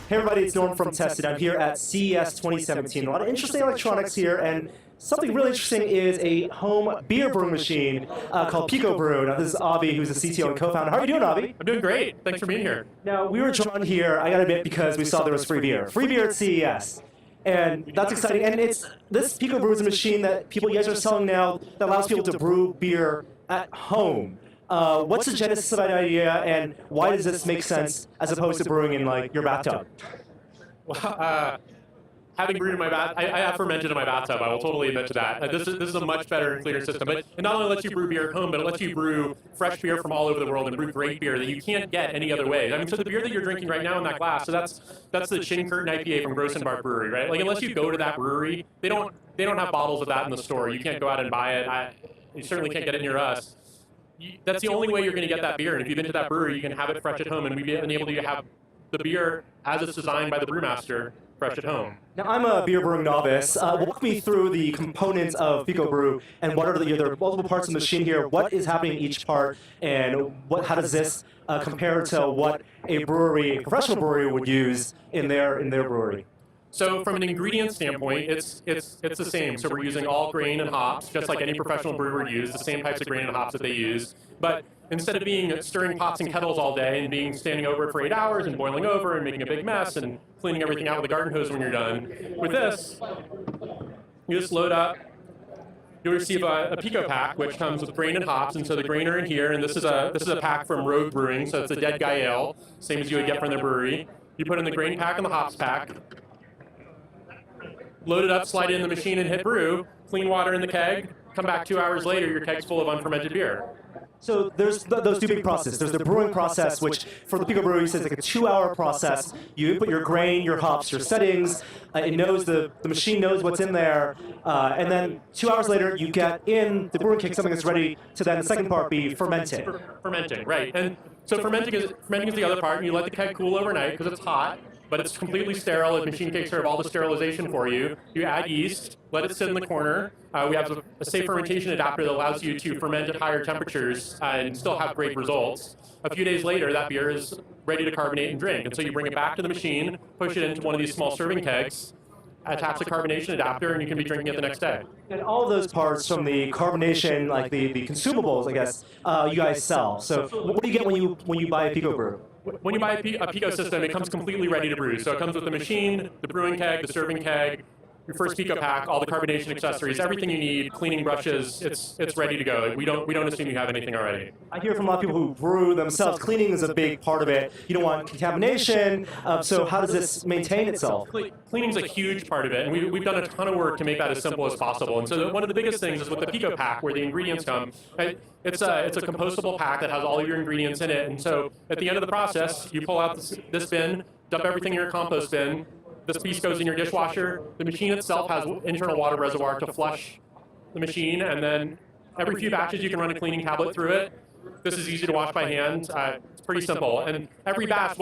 Hey everybody, it's Norm from Tested. I'm here at CES 2017. A lot of interesting electronics here, and something really interesting is a home beer brewing machine called Picobrew. Now this is Avi, who's the CTO and co-founder. How are you doing, Avi? I'm doing great. Thanks for being here. Now, we were drawn here, I gotta admit, because we saw there was free beer. Free beer at CES. And that's exciting. And this Picobrew is a machine that you guys are selling now that allows people to brew beer at home. What's the genesis of that idea, and why does this make sense as opposed to brewing in like your bathtub? Well, having brewed in my bath, I have fermented in my bathtub. I will totally admit to that. This is a much better and cleaner system. But it not only lets you brew beer at home, but it lets you brew fresh beer from all over the world and brew great beer that you can't get any other way. I mean, so the beer that you're drinking right now in that glass, so that's the Chin Curtain IPA from Grossenbach Brewery, right? Like unless you go to that brewery, they don't have bottles of that in the store. You can't go out and buy it. You certainly can't get it near us. That's the only way you're going to get that beer. And if you've been to that brewery, you can have it fresh at home, and we've been able to have the beer as it's designed by the brewmaster fresh at home. Now, I'm a beer brewing novice. Walk me through the components of Picobrew, and what are there are multiple parts of the machine here. What is happening in each part, and how does this compare to what a professional brewery would use in their brewery? So from an ingredient standpoint, it's the same. So we're using all grain and hops, just like any professional brewer would use, the same types of grain and hops that they use. But instead of stirring pots and kettles all day and standing over it for 8 hours and boiling over and making a big mess and cleaning everything out with a garden hose when you're done, with this, you just load up. You'll receive a Pico pack, which comes with grain and hops, and so the grain are in here. And this is a pack from Rogue Brewing, so it's a Dead Guy Ale, same as you would get from their brewery. You put in the grain pack and the hops pack. Load it up, slide it in the machine, and hit brew. Clean water in the keg. Come back 2 hours later, your keg's full of unfermented beer. So there's those two big processes. There's the brewing process, which for the Picobrew, you said it's like a 2-hour process. You input your grain, your hops, your settings. It knows the machine knows what's in there, and then 2 hours later, you get in the brewing keg something that's ready to then the second part be fermented. Fermenting, right? And so fermenting is the other part. And you let the keg cool overnight because it's hot. But it's completely sterile. The machine takes care of all the sterilization for you. You add yeast, let it sit in the corner. We have a safe fermentation adapter that allows you to ferment at higher temperatures and still have great results. A few days later, that beer is ready to carbonate and drink. And so you bring it back to the machine, push it into one of these small serving kegs, attach the carbonation adapter, and you can be drinking it the next day. And all of those parts from the carbonation, like the consumables, I guess, you guys sell. So what do you get when you buy a Picobrew? When you buy a Pico system, it comes completely ready to brew. So it comes with the machine, the brewing keg, the serving keg, your first Pico pack, all the carbonation accessories, everything you need, cleaning brushes, it's ready to go. We don't assume you have anything already. I hear from a lot of people who brew themselves. Cleaning is a big part of it. You don't want contamination. So how does this maintain itself? Cleaning's a huge part of it, and we've done a ton of work to make that as simple as possible. And so one of the biggest things is with the Pico pack, where the ingredients come. It's a compostable pack that has all of your ingredients in it. And so at the end of the process, you pull out this bin, dump everything in your compost bin. This piece goes in your dishwasher. The machine itself has an internal water reservoir to flush the machine, and then every few batches you can run a cleaning tablet through it. This is easy to wash by hand. It's pretty simple. And every batch,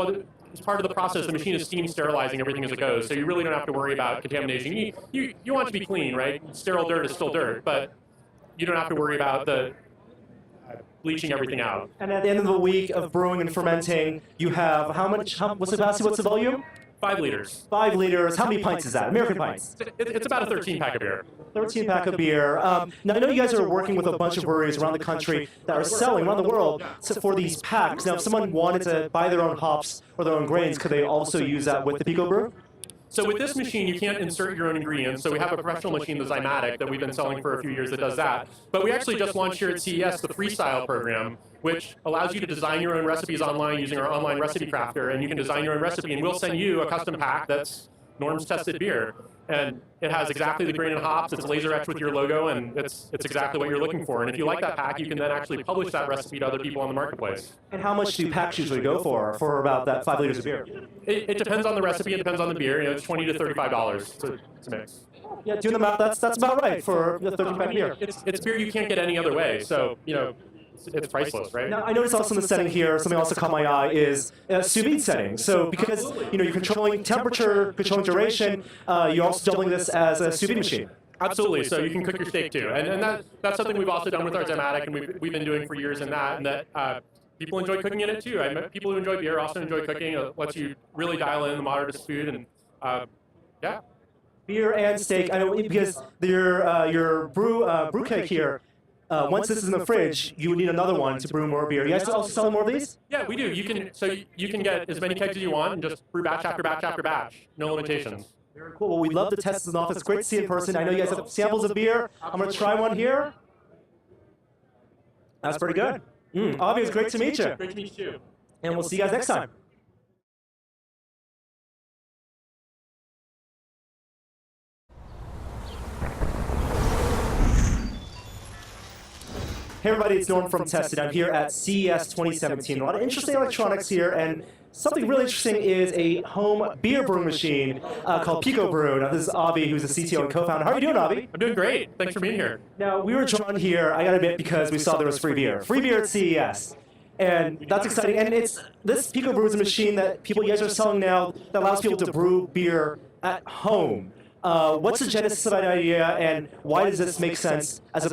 as part of the process, the machine is steam sterilizing everything as it goes, so you really don't have to worry about contamination. You want it to be clean, right? Sterile dirt is still dirt, but you don't have to worry about the bleaching everything out. And at the end of the week of brewing and fermenting, you have what's the capacity, what's the volume? 5 liters. 5 liters. How many pints is that? American pints? It's about a 13-pack of beer. 13-pack of beer. Now, I know you guys are working with a bunch of breweries around the country that are selling around the world for these packs. Now, if someone wanted to buy their own hops or their own grains, could they also use that with the Picobrew? So with this machine, you can't insert your own ingredients. So we have a professional machine, the Zymatic, that we've been selling for a few years that does that. But we actually just launched here at CES the Freestyle program, which allows you to design your own recipes online using our online recipe crafter. And you can design your own recipe, and we'll send you a custom pack that's Norm's tested beer. And it has exactly the grain and hops. It's laser etched with your logo, and it's exactly what you're looking for. And if you like that pack, you can then actually publish that recipe to other people on the marketplace. And how much do packs usually go for about that 5 liters of beer? It depends on the recipe. It depends on the beer. It's $20 to $35 to mix. Yeah, doing the math, that's about right for the 13-pack beer. It's beer you can't get any other way. So it's priceless, right? Now, I noticed also in the setting here, something also caught my eye is a sous vide setting. So because you're controlling temperature, controlling duration, you're also doubling this as a sous vide machine. Absolutely. So you can cook your steak too, and that's something we've also done with our Zymatic, and we've been doing for years in that. people enjoy cooking in it too. I met people who enjoy beer also enjoy cooking. It lets you really dial in the moderate food, and yeah. Beer and steak. I know because your brew keg here. Once this is in the fridge, you would need another one to brew more beer. You guys also sell more of these? Yeah, we do. You can get as many kegs as you want and just brew batch after batch after batch. No limitations. Very cool. Well, we'd love to test this in office. Great to see you in person. I know you guys have samples of beer. I'm going to try one here. That's pretty good. Avi, it's great to meet you. Great to meet you too. And we'll see you guys next time. Hey everybody, it's Norm from Tested. I'm here at CES 2017. A lot of interesting electronics here, and something really interesting is a home beer brewing machine called Picobrew. Now this is Avi, who's the CTO and co-founder. How are you doing, Avi? I'm doing great. Thanks for being here. Now, we were drawn here, I gotta admit, because we saw there was free beer. Free beer at CES. And that's exciting. And this Picobrew is a machine that you guys are selling now that allows people to brew beer at home. What's the genesis of that idea, and why does this make sense as a